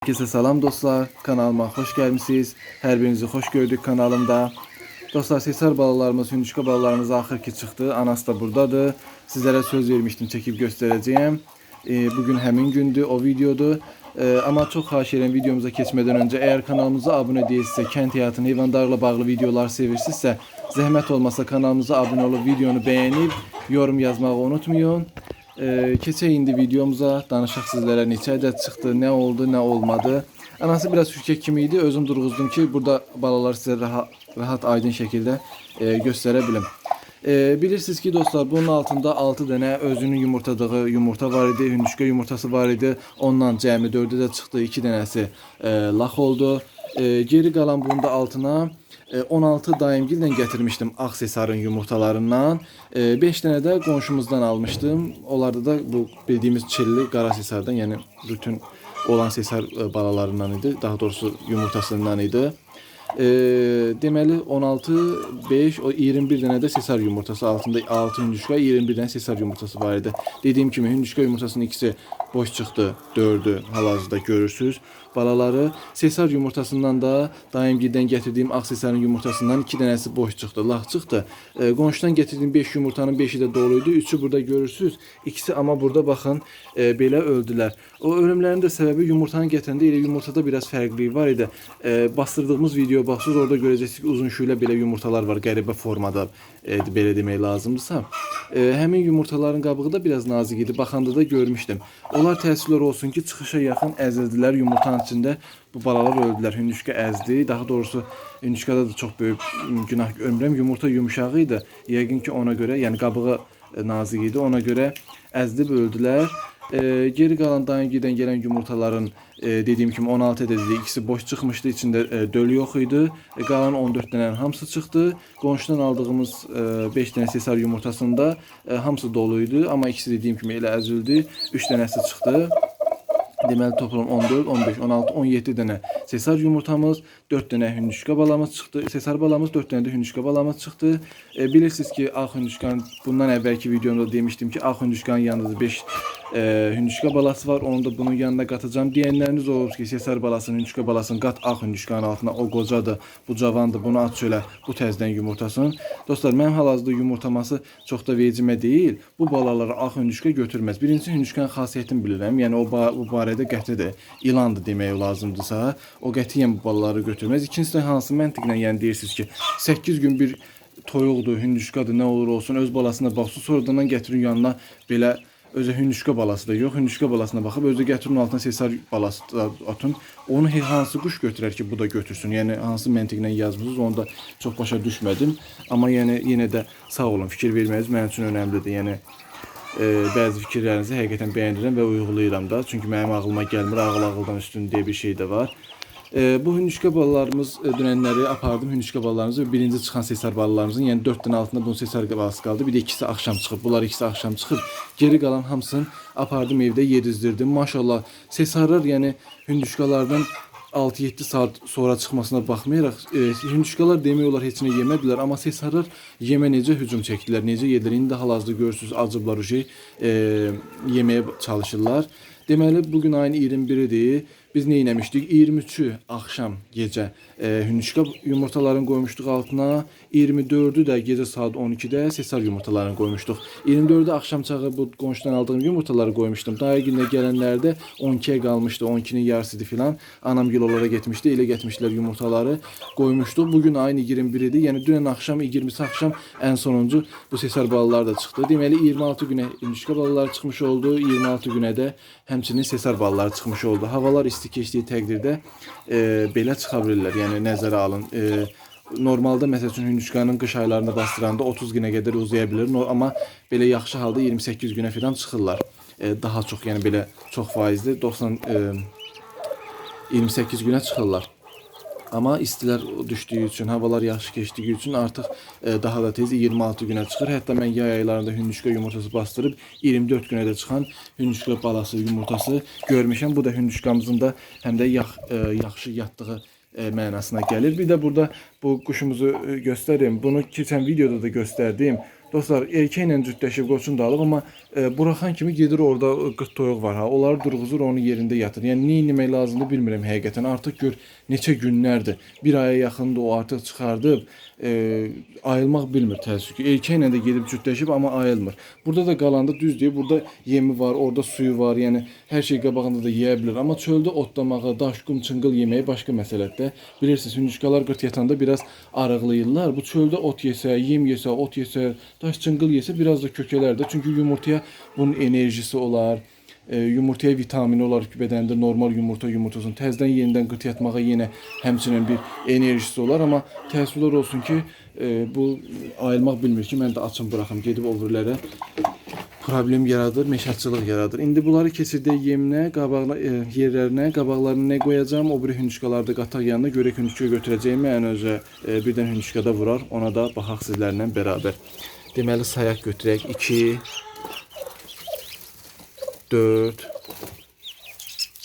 Herkese salam dostlar, kanalıma hoş gelmişsiniz. Her birinizi hoş gördük kanalımda. Dostlar, sesar balalarımız, hündüşka balalarımız axırki çıxdı. Anası da buradadır. Sizlere söz vermiştim, çekip gösterəcəyim. Bugün həmin gündür, o videodur. Ama çok xahiş edirəm videomuza keçmədən öncə, eğer kanalımıza abunə deyilsə, kənd həyatını, heyvandarla bağlı videolar sevirsinizsə, zəhmət olmasa kanalımıza abunə olub, videonu bəyənib, yorum yazmağı unutmayın. Keçək indi videomuza, danışaq sizlərə neçə ədəd çıxdı, nə oldu, nə olmadı. Anası biraz ürkək kimi idi, özüm durğuzdum ki, burada balalar sizə rahat aydın şəkildə göstərə bilim. Bilirsiniz ki dostlar, bunun altında 6 dənə özünün yumurtadığı yumurta var idi, hündüşka yumurtası var idi. Ondan cəmi 4-ə də çıxdı, 2 dənəsi lax oldu. Geri qalan bunda altına 16 daimgillə gətirmişdim Aksesar'ın yumurtalarından. 5 dənə də qonşumuzdan almışdım. Onlarda da bu bildiğimiz çilli qara sesardan, yəni bütün olan sesar balalarından idi. Daha doğrusu yumurtasından idi. Deməli 16, 5, o 21 dənə də sesar yumurtası, altında 6 hündüşka, 21 dənə sesar yumurtası var idi. Dediyim kimi hündüşka yumurtasının ikisi boş çıxdı, 4'ü hal-hazırda görürsünüz. Balaları sesar yumurtasından da daimgildən gətirdiyim Aksesar'ın yumurtasından 2 dənəsi boş çıxdı, lax çıxdı. Qonşudan gətirdiyim 5 yumurtanın 5'i də doluydu, 3'ü burada görürsünüz. İkisi ama burada baxın belə öldülər. O ölümlərin də səbəbi yumurtanın gətirəndə elə yumurtada biraz fərqlilik var idi. Bastırdığımız video baxsınız, orada görəcəksiniz ki, uzun şuyla belə yumurtalar var, qəribə formada, belə demək lazımdırsa. Həmin yumurtaların qabığı da biraz nazik idi, baxanda da görmüşdüm. Onlar təəssüflər olsun ki, çıxışa yaxın əzildilər, yumurtanın içində bu balalar öldülər. Hündüşka əzdi, daha doğrusu hündüşkada da çox böyük günah görmürəm. Yumurta yumuşağı idi, yəqin ki ona görə, yəni qabığı nazik idi, ona görə əzdib öldülər. Geri qalan daimgildən gələn yumurtaların dediyim kimi 16 ədədi, ikisi boş çıxmışdı, içində dölü yox idi. Qalan 14 dənənin hamısı çıxdı. Qonşudan aldığımız 5 dənə sesar yumurtasında hamısı doluydu, amma ikisi dediyim kimi elə əzildi. 3 dənəsi çıxdı. Deməli toplam 14, 15, 16, 17 dənə sesar yumurtamız, 4 dənə hündüşka balamız çıxdı. Sesar balamız, 4 dənə də hündüşka balamız çıxdı. Bilirsiniz ki, ağ hündüşkanın, bundan əvvəlki videomda demişdim ki, ağ hündüşkanın yanında 5 hündüşka balası var. Onu da bunun yanına qatacağım. Deyənləriniz olur ki, sesar balasının, hündüşka balasının qat ağ hündüşkanın altına. O qocadır, bu cavandır, bunu at çölə, bu təzdən yumurtasın. Dostlar, mənim hal-hazırda yumurtaması çox da vecimə deyil. Bu balalara ağ hündüşka götürməz. Birincisi hündüşkanın xasiyyətini bilirəm. Yəni o bu barədə qətidir, ilandır demək lazımdırsa, o qətiyyən bu balaları götürməz. İkincisi də hansı məntiqlə, yəni deyirsiniz ki, 8 gün bir toyuqdur, hündüşkadır, nə olur olsun, öz balasına baxsın, sonradan gətirin yanına belə özü hündüşka balası da yox, hündüşka balasına baxıb özü gətirin altına sesar balası da atın. Onu hansı kuş götürər ki, bu da götürsün? Yəni hansı məntiqlə yazmısınız, onu da çox başa düşmədim. Amma yəni yenə də sağ olun, fikir verməyiniz mənim üçün önəmlidir. Yəni bəzi fikirlərinizi həqiqətən bəyənirəm və uyğulayıram da. Çünki mənim ağlıma gəlmir, ağıl ağıldan üstün deyə bir şey də var. Bu hündüşka balalarımız dünənləri apardım, hündüşka balalarımızı ve birinci çıxan sesar balalarımızın, yəni 4 dənə altında bunun sesar balası qaldı. Bir də ikisi axşam çıxıb, bunlar ikisi axşam çıxıb. Geri qalan hamısını apardım, evdə yedizdirdim. Maşallah sesarlar, yəni hündüşkalardan 6-7 saat sonra çıxmasına baxmayaraq hündüşkalar demək olar heç nə yemədilər, amma sesarlar yemə necə hücum çəkdilər, necə yedilər. İndi hal-hazırda görürsünüz, acıblar o şey, yeməyə çalışırlar. Deməli bugün ayın 21-idir. Biz nə etmişdik? 23'ü axşam gecə hündüşka yumurtalarını qoymuşduq altına. 24'ü də gecə saat 12'də sesar yumurtalarını qoymuşduq. 24'ü axşam çağı bu qonşudan aldığım yumurtaları qoymuşdum. Dayıgillə gələnlərdə 12'ye qalmışdı, 12'nin yarısıydı filan. Anam gil onlara getmişdi, elə getmişlər yumurtaları qoymuşduq. Bugün ayın 21'idir. Yəni dünən axşam 20'si axşam ən sonuncu bu sesar balalar da çıxdı. Deməli 26 günə hündüşka balalar çıxmış oldu, 26 günə də həmçinin sesar balalar çıxmış oldu. Havalar isti keçdiyi təqdirdə belə çıxa bilirlər. Yəni nəzərə alın. Normalda məsəl üçün hündüşkanın qış aylarında bastıranda 30 günə qədər uzaya bilir. Amma belə yaxşı halda 28 günə falan çıxırlar. Daha çox, yəni belə çox faizli 28 günə çıxırlar. Ama istilər düşdüyü üçün, havalar yaxşı keçdiyi üçün artıq daha da tez 26 günə çıxır. Hətta mən yay aylarında hündüşka yumurtası bastırıb 24 günə də çıxan hündüşka balası yumurtası görmüşəm. Bu da hündüşkamızın da həm də yaxşı yatdığı mənasına gəlir. Bir də burada bu quşumuzu göstəreyim. Bunu keçən videoda da göstərdim. Dostlar, erkəklə cütləşib qoçun da alıb, amma buraxan kimi gedir orada qırd toyuq var ha. Onları durğuzur, onun yerində yatır. Yəni nə etmək lazımdır bilmirəm həqiqətən. Artıq gör neçə günlərdir. Bir aya yaxındır o artıq çıxardıb ayılmaq bilmir təəssüf ki. Erkəklə də gedib cütləşib, amma ayılmır. Burada da qalanda düzdür. Burada yemi var, orada suyu var. Yəni hər şey qabağında da yeyə bilər. Amma çöldə otlamağı, daş, qum, çınqıl yeməyi başqa məsələdir. Bilirsiniz, hündüşkalar qırt yatanda biraz arıqlayırlar. Bu çöldə ot yesə, yem yesə, ot yesə, daş, çınqıl yesə biraz da kökələr də. Çünki yumurtaya bunun enerjisi olar. Yumurtaya vitamini olar ki, bədəndə normal yumurta yumurtasın. Təzədən yenidən qırt yatmağa yenə həmçinin bir enerjisi olar. Amma təəssüflər olsun ki, bu ayılmaq bilmir ki, mən də açım buraxım, gedib o birilərə problem yaradır, meşatçılıq yaradır. İndi bunları keçirdək yeminə, yerlərinə, qabaqlarına nə qoyacağım, o biri hündüşkalarda qataq yanına görək hündüşka götürəcəyimi, ən özə birdən hündüşkada vurar, ona da baxaq sizlərlə bərabər. Deməli sayaq götürək 2, 4,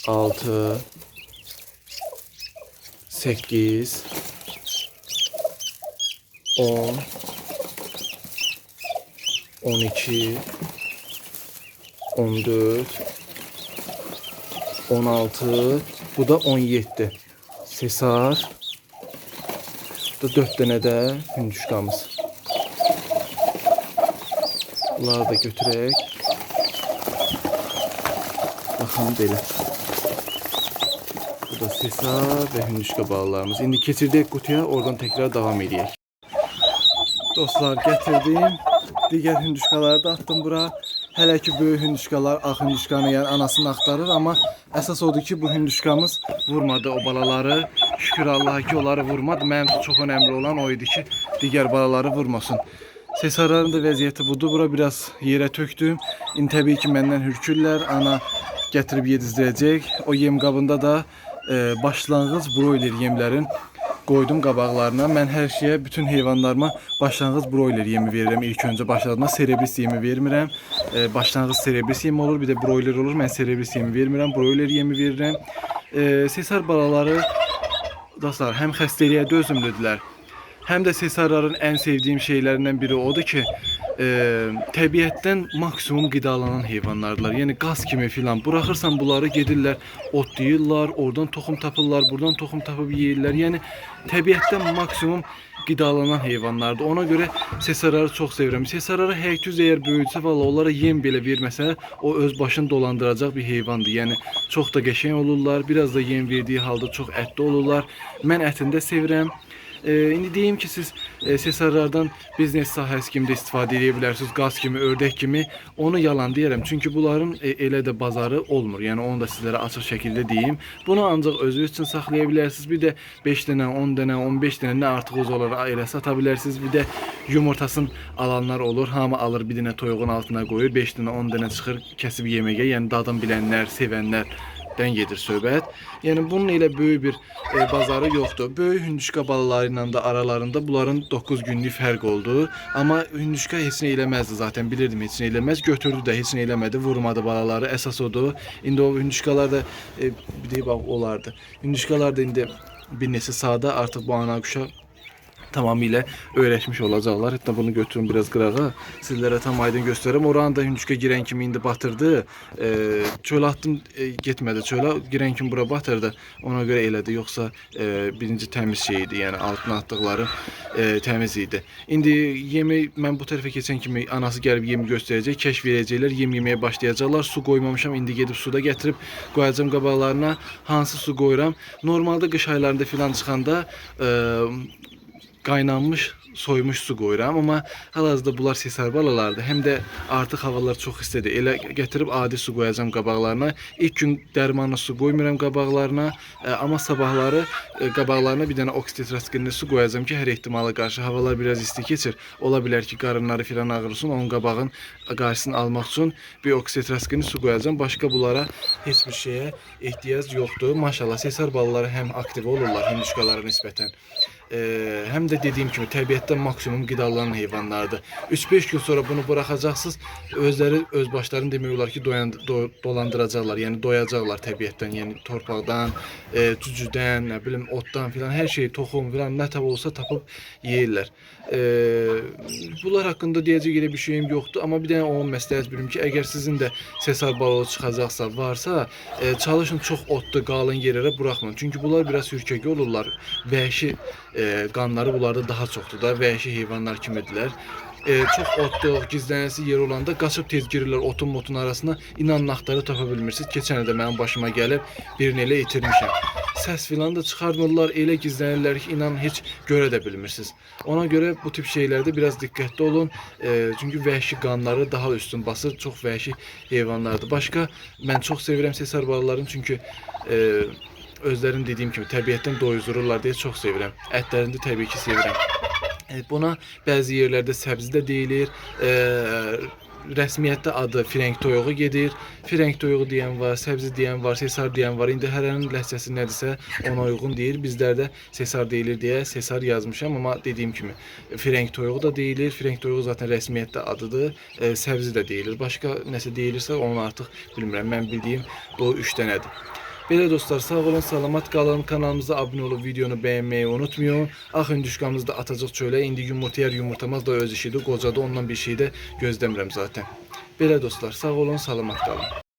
6, 8, 10, 12, 14, 16, bu da 17. Sesar. Bu da 4 dənə də hündüşkamız. Bunları da götürək. Baxın belə. Bu da sesar və hündüşka balalarımız. İndi keçirdək qutuya, oradan təkrar davam edək. Dostlar, gətirdim. Digər hündüşkaları da attım bura. Hələ ki böyük hündüşkalar ağ hündüşkanı, yəni anasını axtarır, amma əsas odur ki, bu hündüşkamız vurmadı o balaları. Şükür Allah'a ki, onları vurmadı. Mənim üçün çox önəmli olan o idi ki, digər balaları vurmasın. Sesarların da vəziyyəti budur. Bura biraz yerə tökdüm. İndi təbii ki, məndən hürkürlər. Ana gətirib yedizdirəcək. O yem qabında da başlanğıc broiler yemlərin qoydum qabaqlarına. Mən hər şeyə, bütün heyvanlarıma başlanğıc broiler yemi verirəm. İlk öncə başladığında serebris yemi vermirəm. Başlanğıc serebris yemi olur, bir də broiler olur. Mən serebris yemi vermirəm, broiler yemi verirəm. Sesar balaları, dostlar, həm xəstəliyə dözümlüdülər, həm də sesarların ən sevdiyim şeylərindən biri odur ki, təbiətdən maksimum qidalanan heyvanlardılar. Yəni qaz kimi filan buraxırsan bunları gedirlər, otlayırlar, oradan toxum tapırlar, buradan toxum tapıb yeyirlər. Yəni təbiətdən maksimum qidalanan heyvanlardır. Ona görə sesarları çox sevirəm. Sesarları həyətüz əgər böyütsə, valla onlara yem belə verməsə, o öz başını dolandıracaq bir heyvandır. Yəni çox da qəşəng olurlar, biraz da yem verdiyi halda çox ətli olurlar. Mən ətini də sevirəm. İndi deyim ki, siz sesarlardan biznes sahəsi kimi də istifadə edə bilərsiniz, qaz kimi, ördək kimi. Onu yalan deyərəm, çünki bunların elə də bazarı olmur. Yəni onu da sizlərə açıq şəkildə deyim. Bunu ancaq özünüz üçün saxlaya bilərsiniz. Bir də 5 dənə, 10 dənə, 15 dənə nə artıq olaraq elə sata bilərsiniz. Bir də yumurtasını alanlar olur. Hamı alır, bir dənə toyuğun altına qoyur, 5 dənə, 10 dənə çıxır kəsib yeməyə. Yəni dadın bilənlər, sevənlər dən gedir söhbət. Yəni bunun elə böyük bir bazarı yoxdur. Böyük hündüşka balaları ilə də aralarında bunların 9 günlük fərq oldu. Amma hündüşka heç nə eləməzdi zaten. Bilirdim heç nə eləməz. Götürdü də heç nə eləmədi. Vurmadı balaları. Əsas odur. İndi o hündüşkalar da bir də bax olardı. Hündüşkalar da indi bir neçə saata artıq bu ana quşa tamamıyla öyrəşmiş olacaqlar. Hətta bunu götürün biraz qırağa. Sizlərə tam aydın göstərim. Oranı da hündüşka girən kimi indi batırdı. Çölə atdım, getmədi çölə. Girən kimi bura batırdı. Ona görə elədi. Yoxsa birinci təmiz şey idi. Yəni altına atdıqları təmiz idi. İndi yemi mən bu tərəfə keçən kimi anası gəlib yemi göstərəcək. Kəşf verəcəklər. Yem yeməyə başlayacaqlar. Su qoymamışam. İndi gedib suda gətirib qoyacağım qabaqlarına. Hansı su qoyuram? Normalda qış aylarında filan çıxanda qaynanmış, soymuş su qoyuram, amma hal-hazırda bunlar sesar balalardır. Həm də artıq havalar çox istidir. Elə gətirib adi su qoyacağam qabaqlarına. İlk gün dərmanlı su qoymuram qabaqlarına, amma sabahları qabaqlarına bir dənə oksitetraskinli su qoyacağam ki, hər ehtimala qarşı havalar biraz isti keçir. Ola bilər ki, qarınları filan ağrısın, onun qabağın qarşısını almaq üçün bir oksitetraskinli su qoyacağam. Başqa bunlara heç bir şeyə ehtiyac yoxdur. Maşallah sesar balaları həm aktiv olurlar hündüşkalara nisbətən. həm də dediyim kimi təbiətdə maksimum qidalanan heyvanlardır. 3-5 gün sonra bunu buraxacaqsınız, özləri öz başlarını demək olar ki, dolandıracaqlar, yəni doyacaqlar təbiətdən, yəni torpaqdan, cücüdən, nə bilim otdan filan hər şey, toxum filan nə tap olsa tapıb yeyirlər. Bunlar haqqında deyəcək elə bir şeyim yoxdur, amma bir dənə onun məsləhət bilirəm ki, əgər sizin də sesar baloğu çıxacaqsa, varsa, çalışın çox otlu, qalın yerlərə buraxmayın. Çünki bunlar biraz ürkək olurlar. Vəhşi qanları bunlarda daha çoxdur da, vəhşi heyvanlar kimidirlər. Çox otlu, gizlənəsi yer olanda qaçıb tez girirlər otun arasına. İnanın axtarı tapa bilmirsiniz. Keçən il də mənim başıma gəlib, birini elə itirmişəm. Səs filan da çıxarmırlar, elə gizlənirlər ki, inanın heç görə də bilmirsiniz. Ona görə bu tip şeylərdə biraz diqqətli olun. Çünki vəhşi qanları daha üstün basır, çox vəhşi heyvanlardır. Başqa, mən çox sevirəm sesar balalarını, çünki özlərini dediyim kimi təbiətdən doyuzdururlar deyə çox sevirəm. Ətlərini də təbii ki sevirəm. Buna bəzi yerlərdə səbzi də deyilir. Rəsmiyyətdə adı fireng toyuğu gedir. Fireng toyuğu deyən var, səbzi deyən var, sesar deyən var. İndi hərənin ləhcəsi nədirsə ona uyğun deyir. Bizlərdə sesar deyilir deyə sesar yazmışam, amma dediyim kimi fireng toyuğu da deyilir. Fireng toyuğu zaten rəsmiyyətdə adıdır. Səbzi də deyilir. Başqa nəsə deyilirsə onu artıq bilmirəm. Mən bildiyim bu 3 dənədir. Belə dostlar, sağ olun, salamat qalın. Kanalımıza abunə olub videonu bəyənməyi unutmayın. Ax hündüşkamızda atacaq çölə. İndi yumurtayar yumurtamaz da öz işidir. Qocadı, ondan bir şey də gözləmirəm zaten. Belə dostlar, sağ olun, salamat qalın.